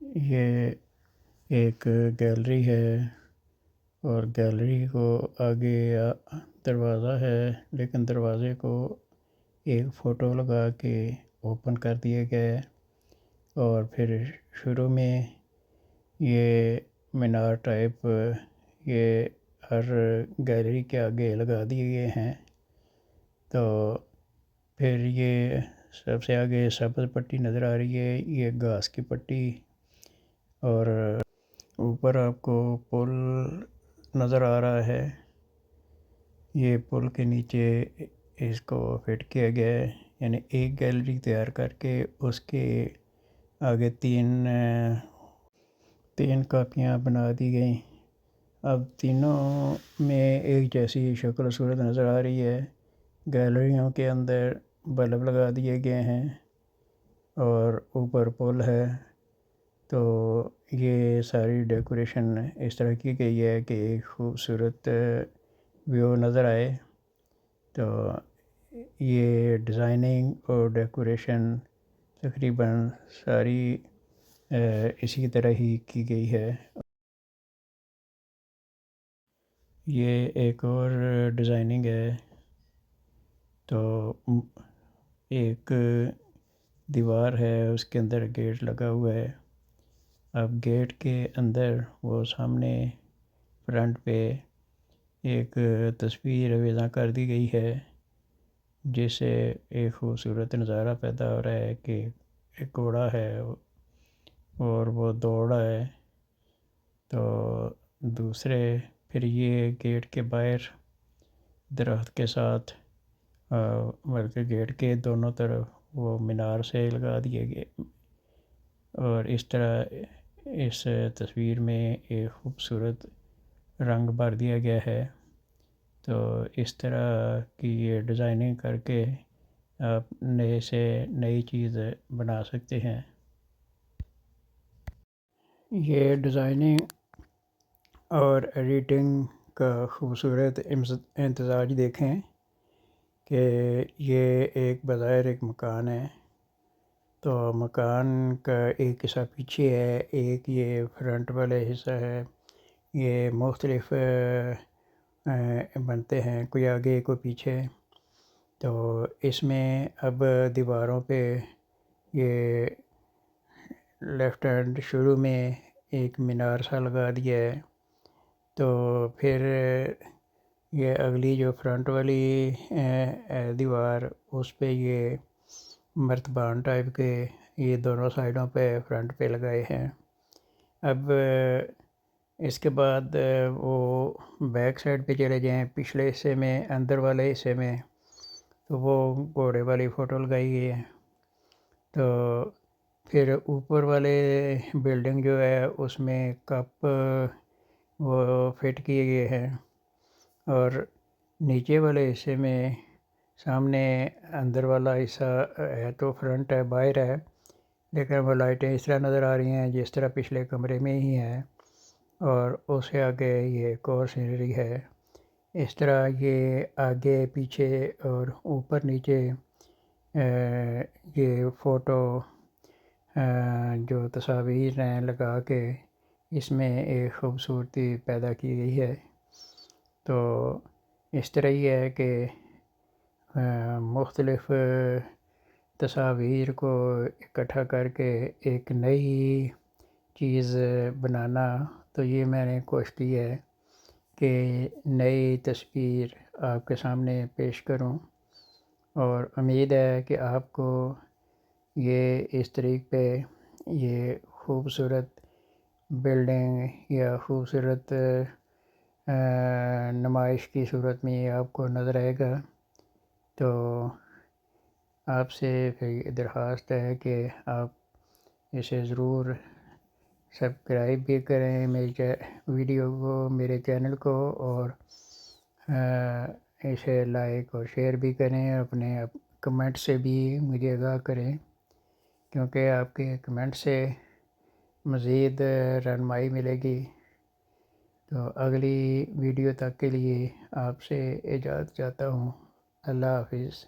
یہ ایک گیلری ہے اور گیلری کو آگے دروازہ ہے، لیکن دروازے کو ایک فوٹو لگا کے اوپن کر دیا گیا ہے، اور پھر شروع میں یہ مینار ٹائپ یہ ہر گیلری کے آگے لگا دیے گئے ہیں۔ تو پھر یہ سب سے آگے سبز پٹی نظر آ رہی ہے، یہ گھاس کی پٹی، اور اوپر آپ کو پل نظر آ رہا ہے۔ یہ پل کے نیچے اس کو فٹ کیا گیا ہے، یعنی ایک گیلری تیار کر کے اس کے آگے تین کاپیاں بنا دی گئیں۔ اب تینوں میں ایک جیسی شکل و صورت نظر آ رہی ہے۔ گیلریوں کے اندر بلب لگا دیے گئے ہیں اور اوپر پل ہے، تو یہ ساری ڈیکوریشن اس طرح کی گئی ہے کہ ایک خوبصورت ویو نظر آئے۔ تو یہ ڈیزائننگ اور ڈیکوریشن تقریباً ساری اسی طرح ہی کی گئی ہے۔ یہ ایک اور ڈیزائننگ ہے، تو ایک دیوار ہے، اس کے اندر گیٹ لگا ہوا ہے۔ اب گیٹ کے اندر وہ سامنے فرنٹ پہ ایک تصویر وضع کر دی گئی ہے، جس سے ایک خوبصورت نظارہ پیدا ہو رہا ہے کہ ایک گھوڑا ہے اور وہ دوڑ رہا ہے۔ تو دوسرے پھر یہ گیٹ کے باہر درخت کے ساتھ بلکہ گیٹ کے دونوں طرف وہ مینار سے لگا دیے گئے، اور اس طرح اس تصویر میں ایک خوبصورت رنگ بھر دیا گیا ہے۔ تو اس طرح کی یہ ڈیزائننگ کر کے آپ نئے سے نئی چیز بنا سکتے ہیں۔ یہ ڈیزائننگ اور ایڈیٹنگ کا خوبصورت امتزاج دیکھیں کہ یہ ایک بظاہر ایک مکان ہے، تو مکان کا ایک حصہ پیچھے ہے، ایک یہ فرنٹ والے حصہ ہے۔ یہ مختلف بنتے ہیں، کوئی آگے کوئی پیچھے۔ تو اس میں اب دیواروں پہ یہ لیفٹ ہینڈ شروع میں ایک مینار سا لگا دیا ہے، تو پھر یہ اگلی جو فرنٹ والی دیوار اس پہ یہ مرتبان ٹائپ کے یہ دونوں سائڈوں پہ فرنٹ پہ لگائے ہیں۔ اب اس کے بعد وہ بیک سائڈ پہ چلے جائیں، پچھلے حصے میں اندر والے حصے میں، تو وہ گھوڑے والی فوٹو لگائی گئی ہے۔ تو پھر اوپر والے بلڈنگ جو ہے اس میں کپ وہ فٹ کیے گئے ہیں، اور نیچے والے حصے میں سامنے اندر والا حصہ ہے تو فرنٹ ہے، باہر ہے، لیکن وہ لائٹیں اس طرح نظر آ رہی ہیں جس طرح پچھلے کمرے میں ہی ہیں، اور اس سے آگے یہ ایک اور سینری ہے۔ اس طرح یہ آگے پیچھے اور اوپر نیچے یہ فوٹو جو تصاویر ہیں لگا کے اس میں ایک خوبصورتی پیدا کی گئی ہے۔ تو اس طرح ہی ہے کہ مختلف تصاویر کو اکٹھا کر کے ایک نئی چیز بنانا، تو یہ میں نے کوشش کی ہے کہ نئی تصویر آپ کے سامنے پیش کروں، اور امید ہے کہ آپ کو یہ اس طریق پہ یہ خوبصورت بلڈنگ یا خوبصورت نمائش کی صورت میں یہ آپ کو نظر آئے گا۔ تو آپ سے پھر یہ درخواست ہے کہ آپ اسے ضرور سبسکرائب بھی کریں میری ویڈیو کو، میرے چینل کو، اور اسے لائک اور شیئر بھی کریں، اپنے کمنٹ سے بھی مجھے آگاہ کریں، کیونکہ آپ کے کمنٹ سے مزید رہنمائی ملے گی۔ تو اگلی ویڈیو تک کے لیے آپ سے اجازت چاہتا ہوں۔ اللہ حافظ۔